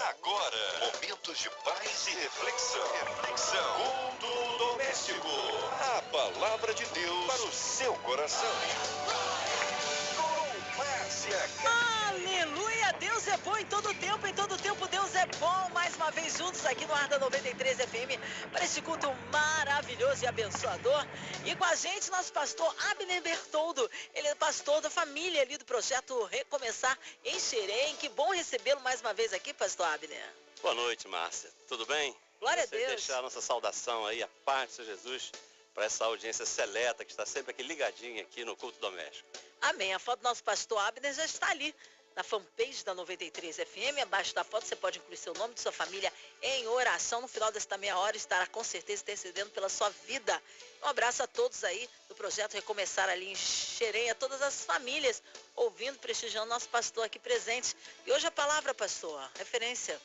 Agora, momentos de paz e reflexão. Culto doméstico. A palavra de Deus para o seu coração. Com Márcia. Aleluia! Deus é bom em todo tempo Deus é bom. Mais uma vez juntos aqui no Ar da 93 FM para esse culto maravilhoso e abençoador. E com a gente, nosso pastor Abner Bertoldo. Ele é pastor da família ali do projeto Recomeçar em Xerém. Que bom recebê-lo mais uma vez aqui, pastor Abner. Boa noite, Márcia. Tudo bem? Glória a Deus. Deixar a nossa saudação aí, a paz do Senhor Jesus, para essa audiência seleta que está sempre aqui ligadinha aqui no culto doméstico. Amém. A foto do nosso pastor Abner já está ali na fanpage da 93 FM. Abaixo da foto você pode incluir seu nome de sua família em oração. No final desta meia hora estará com certeza intercedendo pela sua vida. Um abraço a todos aí do projeto Recomeçar ali em Xerém, a todas as famílias ouvindo, prestigiando nosso pastor aqui presente. E hoje a palavra, pastor, referência.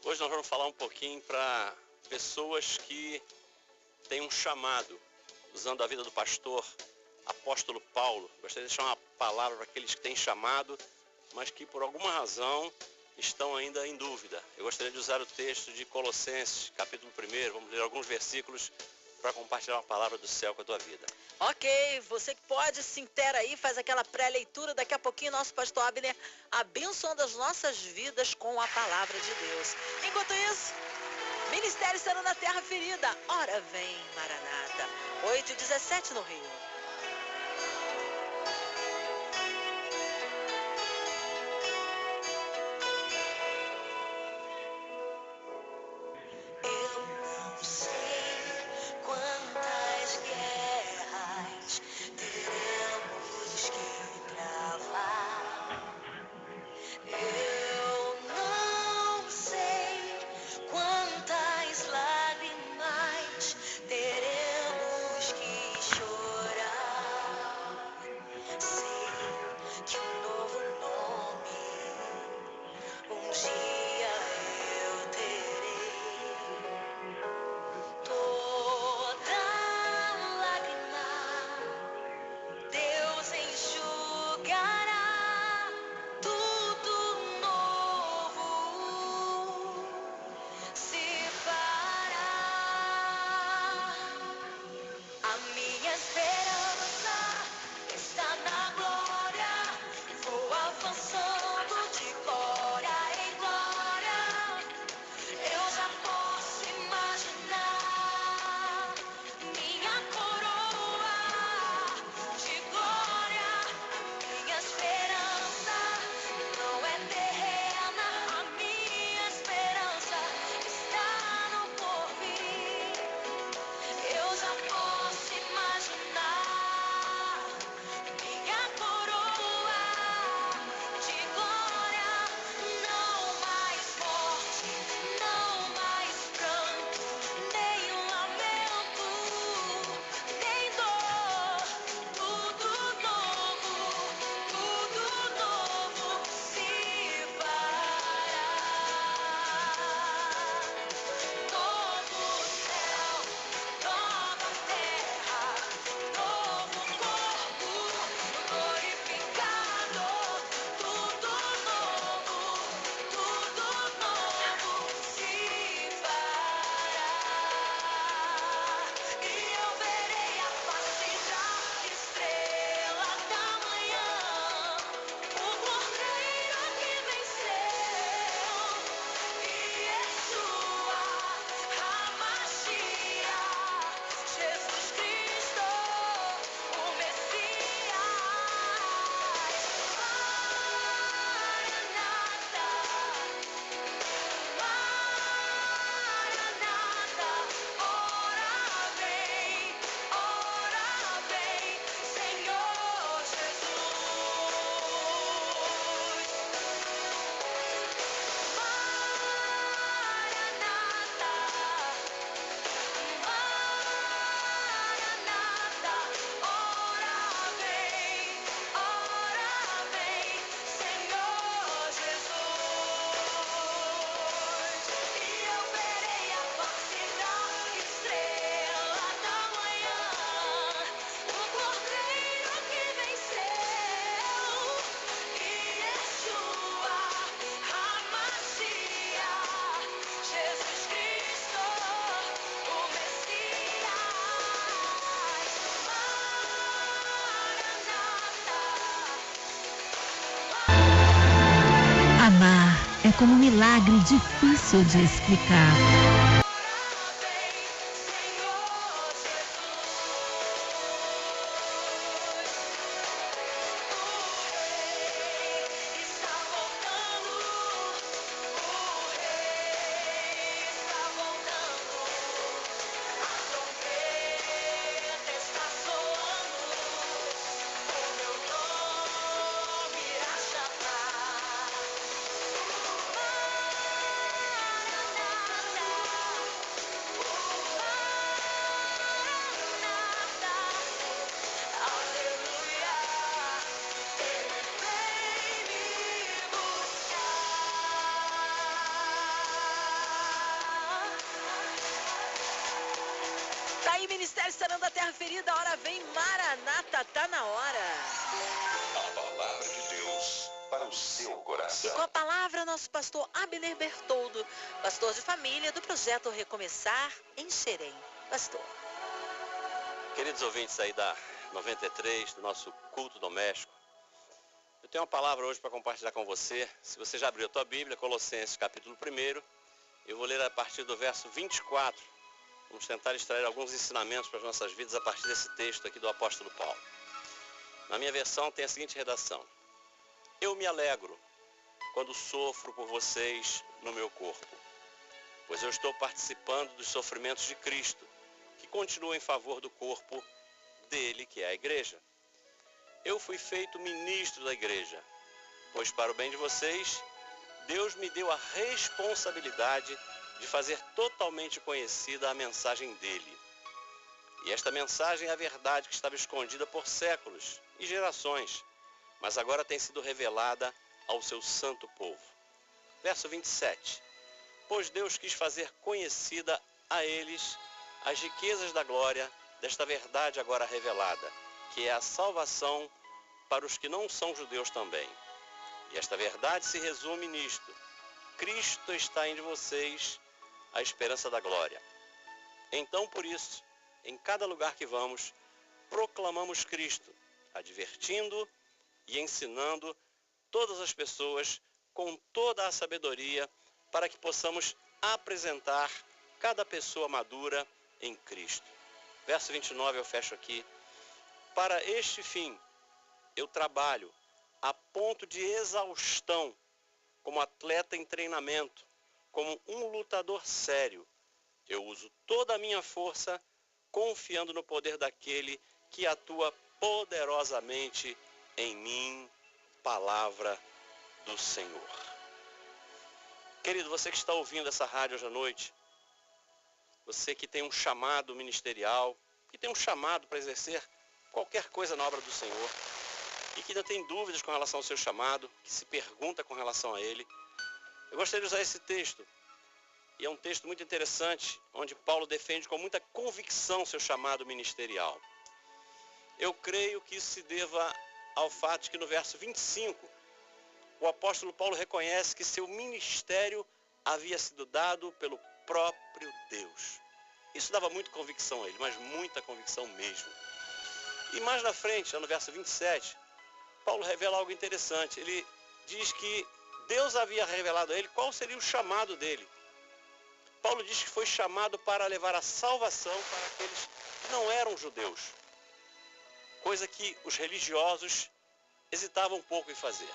Hoje nós vamos falar um pouquinho para pessoas que têm um chamado, usando a vida do pastor apóstolo Paulo. Gostaria de deixar uma palavra para aqueles que têm chamado, mas que por alguma razão estão ainda em dúvida. Eu gostaria de usar o texto de Colossenses, capítulo 1, vamos ler alguns versículos para compartilhar uma palavra do céu com a tua vida. Ok, você que pode se intera aí, faz aquela pré-leitura, daqui a pouquinho nosso pastor Abner abençoando as nossas vidas com a palavra de Deus. Enquanto isso, Ministério Sendo na Terra Ferida, ora vem Maranata, 8h17 no Rio. Teremos que chorar. como um milagre difícil de explicar. Tá aí, Ministério Sarando a Terra Ferida, a hora vem, Maranata, tá na hora. A palavra de Deus para o seu E coração. com a palavra, nosso pastor Abner Bertoldo, pastor de família do projeto Recomeçar em Xerém. Pastor. Queridos ouvintes aí da 93, do nosso culto doméstico, eu tenho uma palavra hoje para compartilhar com você. Se você já abriu a tua Bíblia, Colossenses capítulo 1, eu vou ler a partir do verso 24. Vamos tentar extrair alguns ensinamentos para as nossas vidas a partir desse texto aqui do apóstolo Paulo. Na minha versão tem a seguinte redação: eu me alegro quando sofro por vocês no meu corpo, pois eu estou participando dos sofrimentos de Cristo, que continua em favor do corpo dele, que é a igreja. Eu fui feito ministro da igreja, pois para o bem de vocês, Deus me deu a responsabilidade de fazer totalmente conhecida a mensagem dele. E esta mensagem é a verdade que estava escondida por séculos e gerações, mas agora tem sido revelada ao seu santo povo. Verso 27. Pois Deus quis fazer conhecida a eles as riquezas da glória desta verdade agora revelada, que é a salvação para os que não são judeus também. E esta verdade se resume nisto: Cristo está em vocês, a esperança da glória. Então, por isso, em cada lugar que vamos, proclamamos Cristo, advertindo e ensinando todas as pessoas com toda a sabedoria, para que possamos apresentar cada pessoa madura em Cristo. Verso 29 eu fecho aqui. Para este fim, eu trabalho a ponto de exaustão, como atleta em treinamento, como um lutador sério. Eu uso toda a minha força, confiando no poder daquele que atua poderosamente em mim. Palavra do Senhor. Querido, você que está ouvindo essa rádio hoje à noite, você que tem um chamado ministerial, que tem um chamado para exercer qualquer coisa na obra do Senhor, e que ainda tem dúvidas com relação ao seu chamado, que se pergunta com relação a ele, eu gostaria de usar esse texto, e é um texto muito interessante, onde Paulo defende com muita convicção seu chamado ministerial. Eu creio que isso se deva ao fato de que no verso 25, o apóstolo Paulo reconhece que seu ministério havia sido dado pelo próprio Deus. Isso dava muita convicção a ele, mas muita convicção mesmo. E mais na frente, no verso 27, Paulo revela algo interessante. Ele diz que Deus havia revelado a ele qual seria o chamado dele. Paulo diz que foi chamado para levar a salvação para aqueles que não eram judeus, coisa que os religiosos hesitavam um pouco em fazer.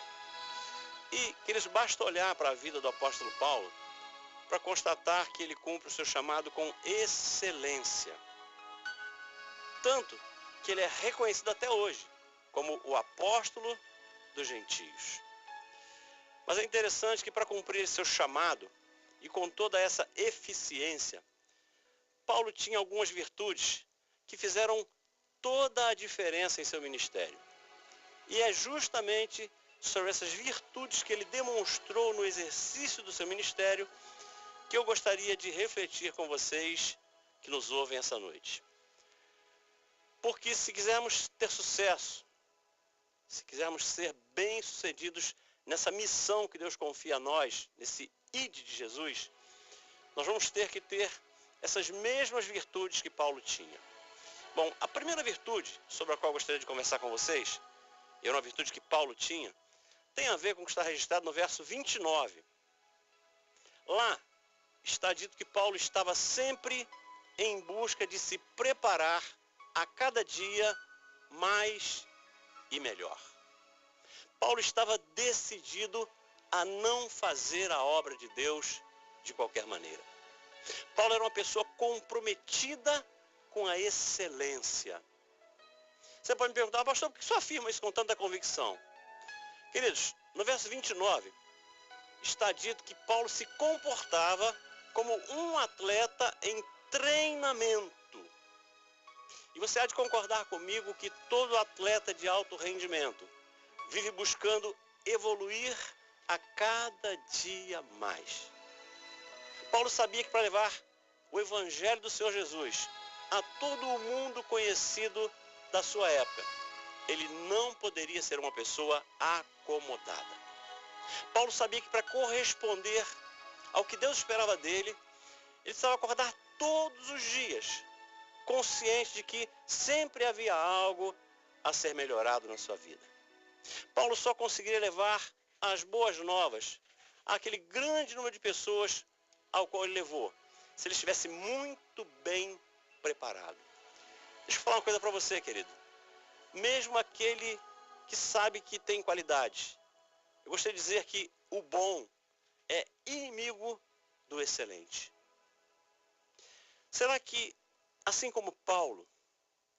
E, queridos, basta olhar para a vida do apóstolo Paulo para constatar que ele cumpre o seu chamado com excelência. Tanto que ele é reconhecido até hoje como o apóstolo dos gentios. Mas é interessante que para cumprir seu chamado e com toda essa eficiência, Paulo tinha algumas virtudes que fizeram toda a diferença em seu ministério. E é justamente sobre essas virtudes que ele demonstrou no exercício do seu ministério que eu gostaria de refletir com vocês que nos ouvem essa noite. Porque se quisermos ter sucesso, se quisermos ser bem-sucedidos nessa missão que Deus confia a nós, nesse ide de Jesus, nós vamos ter que ter essas mesmas virtudes que Paulo tinha. Bom, a primeira virtude sobre a qual eu gostaria de conversar com vocês, e é uma virtude que Paulo tinha, tem a ver com o que está registrado no verso 29. Lá está dito que Paulo estava sempre em busca de se preparar a cada dia mais e melhor. Paulo estava decidido a não fazer a obra de Deus de qualquer maneira. Paulo era uma pessoa comprometida com a excelência. Você pode me perguntar, pastor, por que o senhor afirma isso com tanta convicção? Queridos, no verso 29, está dito que Paulo se comportava como um atleta em treinamento. E você há de concordar comigo que todo atleta de alto rendimento vive buscando evoluir a cada dia mais. Paulo sabia que para levar o evangelho do Senhor Jesus a todo o mundo conhecido da sua época, ele não poderia ser uma pessoa acomodada. Paulo sabia que para corresponder ao que Deus esperava dele, ele precisava acordar todos os dias, consciente de que sempre havia algo a ser melhorado na sua vida. Paulo só conseguiria levar as boas novas àquele grande número de pessoas ao qual ele levou, se ele estivesse muito bem preparado. Deixa eu falar uma coisa para você, querido. Mesmo aquele que sabe que tem qualidade, eu gostaria de dizer que o bom é inimigo do excelente. Será que, assim como Paulo,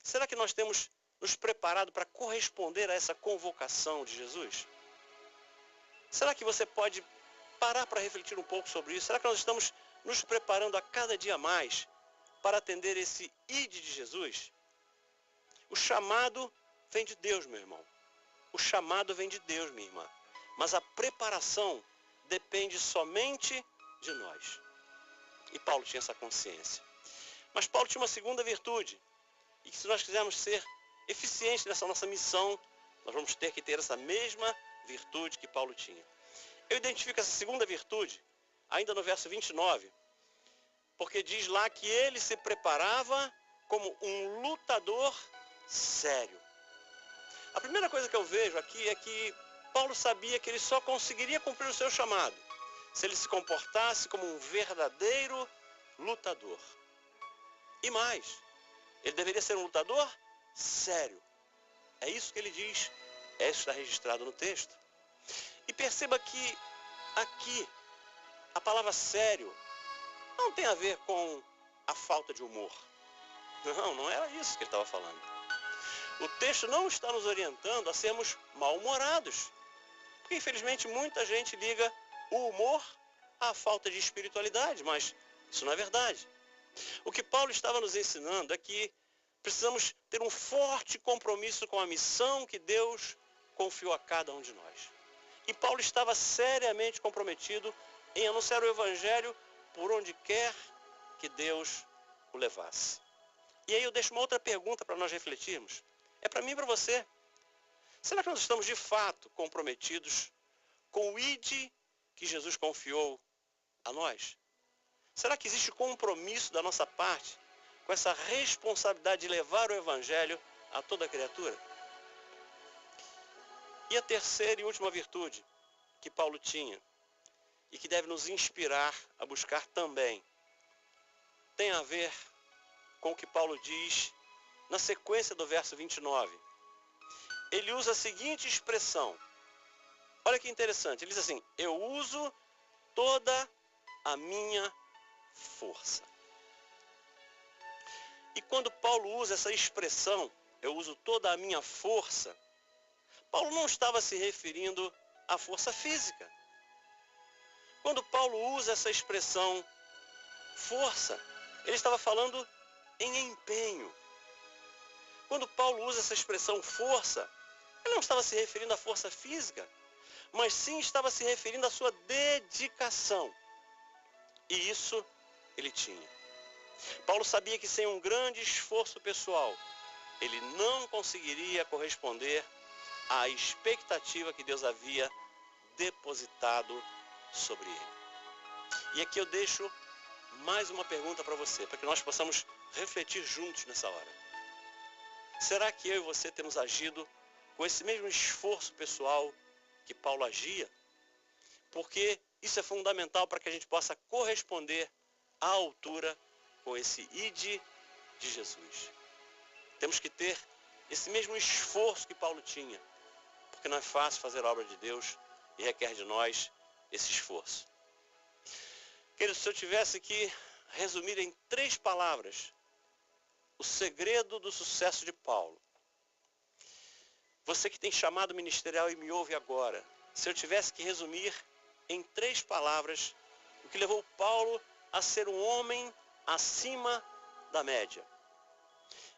será que nós temos nos preparado para corresponder a essa convocação de Jesus? Será que você pode parar para refletir um pouco sobre isso? Será que nós estamos nos preparando a cada dia mais para atender esse ide de Jesus? O chamado vem de Deus, meu irmão. O chamado vem de Deus, minha irmã. Mas a preparação depende somente de nós. E Paulo tinha essa consciência. Mas Paulo tinha uma segunda virtude. E que se nós quisermos ser eficientes nessa nossa missão, nós vamos ter que ter essa mesma virtude que Paulo tinha. Eu identifico essa segunda virtude ainda no verso 29, porque diz lá que ele se preparava como um lutador sério. A primeira coisa que eu vejo aqui é que Paulo sabia que ele só conseguiria cumprir o seu chamado se ele se comportasse como um verdadeiro lutador. E mais, ele deveria ser um lutador sério. É isso que ele diz, isso está registrado no texto. E perceba que aqui a palavra sério não tem a ver com a falta de humor. Não era isso que ele estava falando. O texto não está nos orientando a sermos mal-humorados. Porque, infelizmente, muita gente liga o humor à falta de espiritualidade, mas isso não é verdade. O que Paulo estava nos ensinando é que precisamos ter um forte compromisso com a missão que Deus confiou a cada um de nós. E Paulo estava seriamente comprometido em anunciar o evangelho por onde quer que Deus o levasse. E aí eu deixo uma outra pergunta para nós refletirmos. É para mim e para você. Será que nós estamos de fato comprometidos com o ide que Jesus confiou a nós? Será que existe compromisso da nossa parte com essa responsabilidade de levar o evangelho a toda criatura? E a terceira e última virtude que Paulo tinha e que deve nos inspirar a buscar também tem a ver com o que Paulo diz na sequência do verso 29. Ele usa a seguinte expressão. Olha que interessante. Ele diz assim: eu uso toda a minha força. E quando Paulo usa essa expressão, eu uso toda a minha força, Paulo não estava se referindo à força física. Quando Paulo usa essa expressão força, ele estava falando em empenho. Quando Paulo usa essa expressão força, ele não estava se referindo à força física, mas sim estava se referindo à sua dedicação. E isso ele tinha. Paulo sabia que sem um grande esforço pessoal, ele não conseguiria corresponder à expectativa que Deus havia depositado sobre ele. E aqui eu deixo mais uma pergunta para você, para que nós possamos refletir juntos nessa hora. Será que eu e você temos agido com esse mesmo esforço pessoal que Paulo agia? Porque isso é fundamental para que a gente possa corresponder à altura com esse ide de Jesus. Temos que ter esse mesmo esforço que Paulo tinha, porque não é fácil fazer a obra de Deus e requer de nós esse esforço. Queridos, se eu tivesse que resumir em 3 palavras o segredo do sucesso de Paulo, você que tem chamado ministerial e me ouve agora, se eu tivesse que resumir em 3 palavras o que levou Paulo a ser um homem acima da média,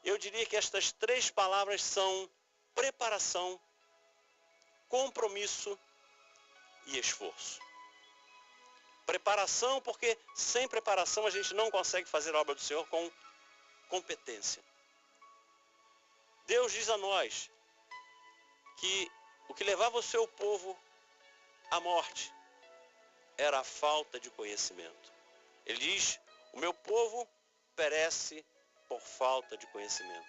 eu diria que estas 3 palavras são preparação, compromisso e esforço. Preparação, porque sem preparação a gente não consegue fazer a obra do Senhor com competência. Deus diz a nós que o que levava o seu povo à morte era a falta de conhecimento. Ele diz, o meu povo perece por falta de conhecimento.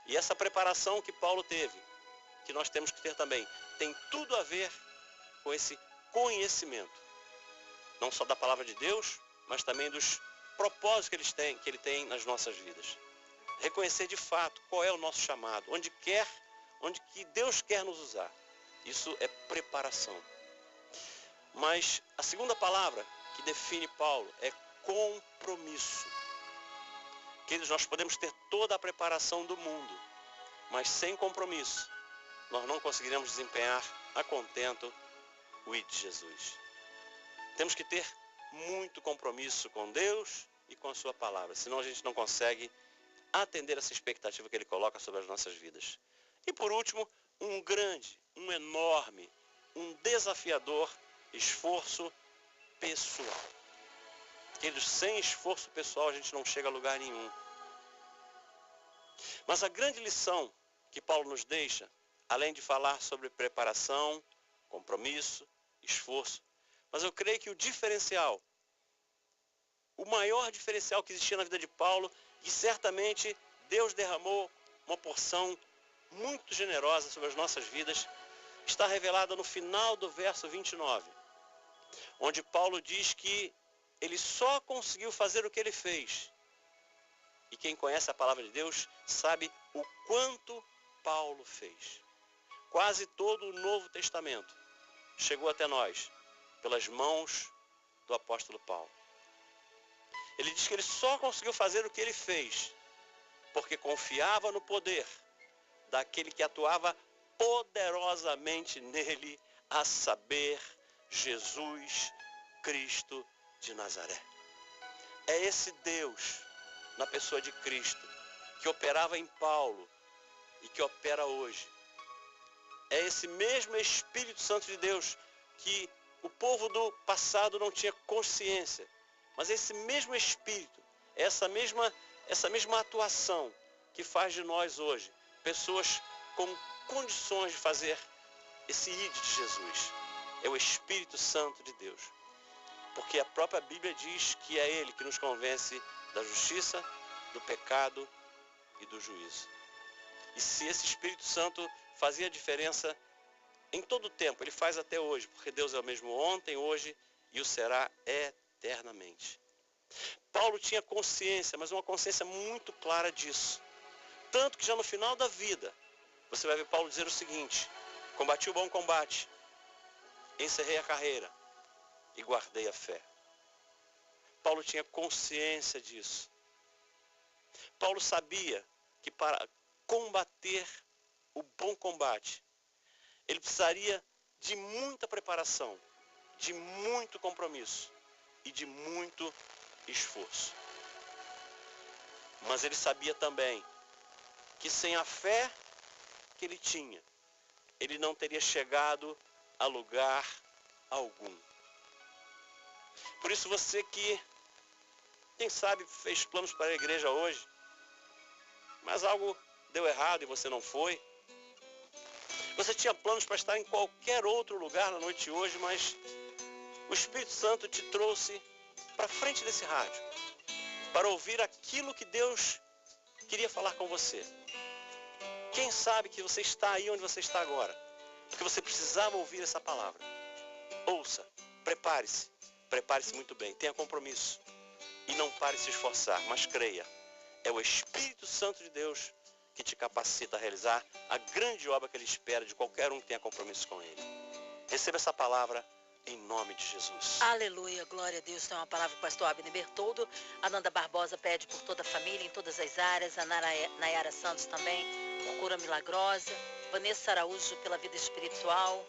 E essa preparação que Paulo teve, que nós temos que ter também, tem tudo a ver com esse conhecimento. Não só da palavra de Deus, mas também dos propósitos que ele tem nas nossas vidas. Reconhecer de fato qual é o nosso chamado, onde que Deus quer nos usar. Isso é preparação. Mas a segunda palavra que define Paulo é compromisso. Queridos, nós podemos ter toda a preparação do mundo, mas sem compromisso, nós não conseguiremos desempenhar a contento o ide de Jesus. Temos que ter muito compromisso com Deus e com a sua palavra, senão a gente não consegue atender essa expectativa que Ele coloca sobre as nossas vidas. E por último, um grande, um enorme, um desafiador esforço pessoal. Queridos, sem esforço pessoal a gente não chega a lugar nenhum. Mas a grande lição que Paulo nos deixa, além de falar sobre preparação, compromisso, esforço, mas eu creio que o diferencial, o maior diferencial que existia na vida de Paulo, e certamente Deus derramou uma porção muito generosa sobre as nossas vidas, está revelada no final do verso 29, onde Paulo diz que ele só conseguiu fazer o que ele fez. E quem conhece a palavra de Deus sabe o quanto Paulo fez. Quase todo o Novo Testamento chegou até nós pelas mãos do apóstolo Paulo. Ele diz que ele só conseguiu fazer o que ele fez porque confiava no poder daquele que atuava poderosamente nele, a saber, Jesus Cristo de Nazaré. É esse Deus, na pessoa de Cristo, que operava em Paulo e que opera hoje. É esse mesmo Espírito Santo de Deus que o povo do passado não tinha consciência, mas esse mesmo Espírito, essa mesma atuação que faz de nós hoje pessoas com condições de fazer esse ide de Jesus. É o Espírito Santo de Deus. Porque a própria Bíblia diz que é Ele que nos convence da justiça, do pecado e do juízo. E se esse Espírito Santo fazia a diferença em todo o tempo, Ele faz até hoje, porque Deus é o mesmo ontem, hoje e o será eternamente. Paulo tinha consciência, mas uma consciência muito clara disso. Tanto que já no final da vida, você vai ver Paulo dizer o seguinte: combati o bom combate, encerrei a carreira e guardei a fé. Paulo tinha consciência disso. Paulo sabia que para combater o bom combate, ele precisaria de muita preparação, de muito compromisso e de muito esforço. Mas ele sabia também que sem a fé que ele tinha, ele não teria chegado a lugar algum. Por isso você que, quem sabe, fez planos para a igreja hoje, mas algo deu errado e você não foi. Você tinha planos para estar em qualquer outro lugar na noite de hoje, mas o Espírito Santo te trouxe para frente desse rádio, para ouvir aquilo que Deus queria falar com você. Quem sabe que você está aí onde você está agora, porque você precisava ouvir essa palavra. Ouça, Prepare-se muito bem, tenha compromisso. E não pare de se esforçar, mas creia. É o Espírito Santo de Deus que te capacita a realizar a grande obra que Ele espera de qualquer um que tenha compromisso com Ele. Receba essa palavra em nome de Jesus. Aleluia, glória a Deus. Tem uma palavra do pastor Abner Bertoldo. A Nanda Barbosa pede por toda a família, em todas as áreas. A Nayara Santos também, por cura milagrosa. Vanessa Araújo, pela vida espiritual,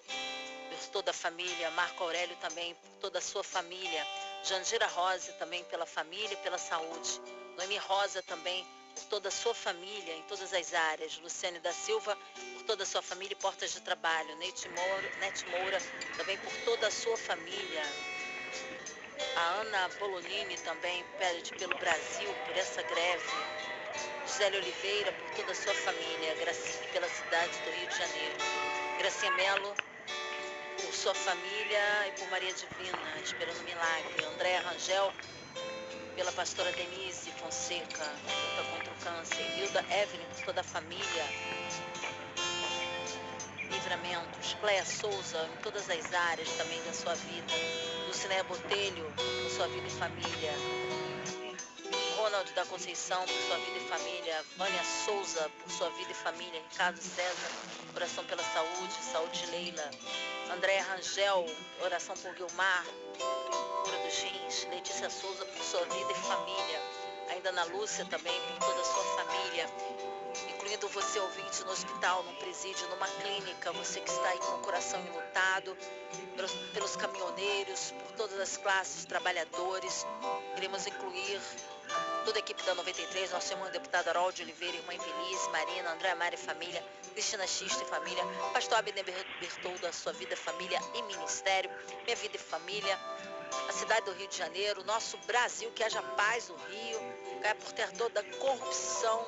por toda a família. Marco Aurélio também, por toda a sua família. Jandira Rosa também, pela família e pela saúde. Noemi Rosa também, por toda a sua família, em todas as áreas. Luciane da Silva, por toda a sua família e portas de trabalho. Nete Moura, também por toda a sua família. A Ana Polonini também pede pelo Brasil, por essa greve. Gisele Oliveira, por toda a sua família. Gracinha, pela cidade do Rio de Janeiro. Gracinha Melo, por sua família e por Maria Divina, esperando milagre. Andréa Rangel, pela pastora Denise Fonseca, luta contra o câncer. Hilda Evelyn, por toda a família. Livramentos. Cléia Souza, em todas as áreas também da sua vida. Lucinéia Botelho, por sua vida e família. Ronald da Conceição, por sua vida e família. Vânia Souza, por sua vida e família. Ricardo César, oração pela saúde. Saúde de Leila. Andréa Rangel, oração por Guilmar, cura dos rins. Letícia Souza, por sua vida e família. Ainda Ana Lúcia também, por toda a sua família. Incluindo você, ouvinte, no hospital, no presídio, numa clínica. Você que está aí com o coração enlutado. Pelos caminhoneiros, por todas as classes, trabalhadores. Queremos incluir toda a equipe da 93, nosso irmão deputado Harold Oliveira, irmã Infeliz, Marina, André Mari e família, Cristina Xista e família, pastor Abner Bertoldo, a sua vida, família e ministério, minha vida e família, a cidade do Rio de Janeiro, nosso Brasil, que haja paz no Rio, caia por terra toda a corrupção,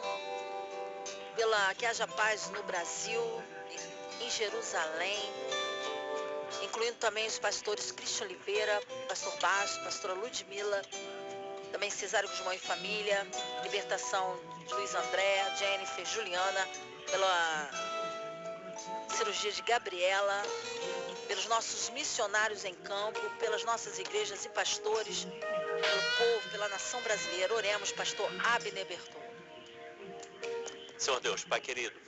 que haja paz no Brasil, em Jerusalém, incluindo também os pastores Cristian Oliveira, pastor Baixo, pastora Ludmila, também Cesário Guzmão e família, libertação de Luiz André, Jennifer, Juliana, pela cirurgia de Gabriela, pelos nossos missionários em campo, pelas nossas igrejas e pastores, pelo povo, pela nação brasileira. Oremos, pastor Abner Bertoldo. Senhor Deus, Pai querido,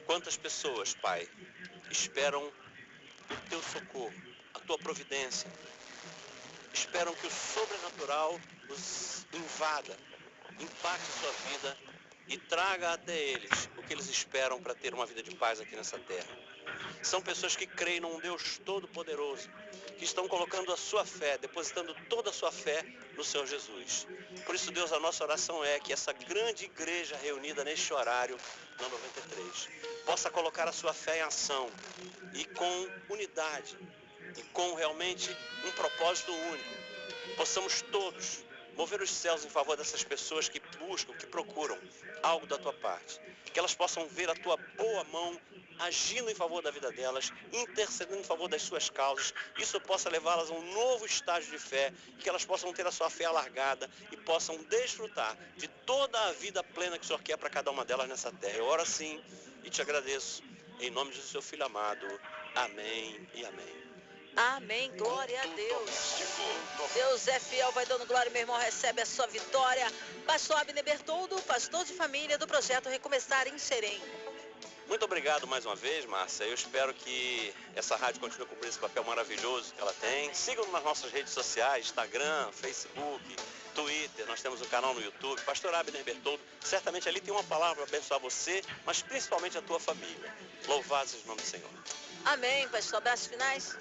quantas pessoas, Pai, esperam o Teu socorro, a Tua providência, esperam que o sobrenatural os invada, impacte a sua vida e traga até eles o que eles esperam para ter uma vida de paz aqui nessa terra. São pessoas que creem num Deus todo-poderoso, que estão colocando a sua fé, depositando toda a sua fé no Senhor Jesus. Por isso, Deus, a nossa oração é que essa grande igreja reunida neste horário, na 93, possa colocar a sua fé em ação e com unidade, e com realmente um propósito único, possamos todos mover os céus em favor dessas pessoas que buscam, que procuram algo da tua parte, que elas possam ver a tua boa mão agindo em favor da vida delas, intercedendo em favor das suas causas, isso possa levá-las a um novo estágio de fé, que elas possam ter a sua fé alargada e possam desfrutar de toda a vida plena que o Senhor quer para cada uma delas nessa terra. Eu oro assim e te agradeço, em nome do seu Filho amado. Amém e amém. Amém, glória a Deus. Deus é fiel, vai dando glória, meu irmão, recebe a sua vitória. Pastor Abner Bertoldo, pastor de família do projeto Recomeçar em Xerém. Muito obrigado mais uma vez, Márcia. Eu espero que essa rádio continue cumprindo esse papel maravilhoso que ela tem. Sigam nas nossas redes sociais, Instagram, Facebook, Twitter, nós temos um canal no YouTube, Pastor Abner Bertoldo. Certamente ali tem uma palavra para abençoar você, mas principalmente a tua família. Louvado seja o nome do Senhor. Amém, pastor. Abraços finais.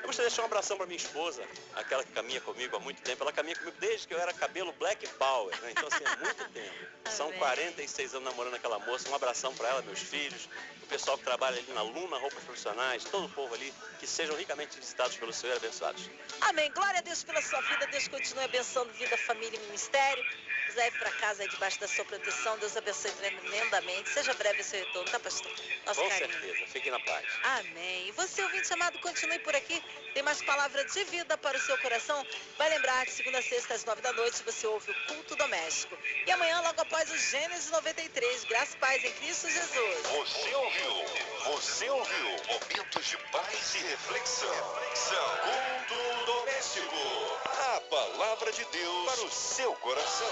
Eu gostaria de deixar um abração para minha esposa, aquela que caminha comigo há muito tempo. Ela caminha comigo desde que eu era cabelo Black Power, né? Então, assim, há muito tempo. São 46 anos namorando aquela moça. Um abração para ela, meus filhos, o pessoal que trabalha ali na Luna, roupas profissionais, todo o povo ali, que sejam ricamente visitados pelo Senhor e abençoados. Amém. Glória a Deus pela sua vida. Deus continue abençoando vida, família e ministério. Os leve para casa aí debaixo da sua proteção. Deus abençoe tremendamente. Seja breve esse retorno, tá, pastor? Nosso Com carinho. certeza. Fiquem na paz. Amém. E você, ouvinte amado, continue por aqui. Tem mais palavra de vida para o seu coração. Vai lembrar que segunda a sexta às 9 da noite você ouve o Culto Doméstico. E amanhã, logo após o Gênesis 93, graça e paz em Cristo Jesus. Você ouviu momentos de paz e reflexão. Culto doméstico. A palavra de Deus para o seu coração.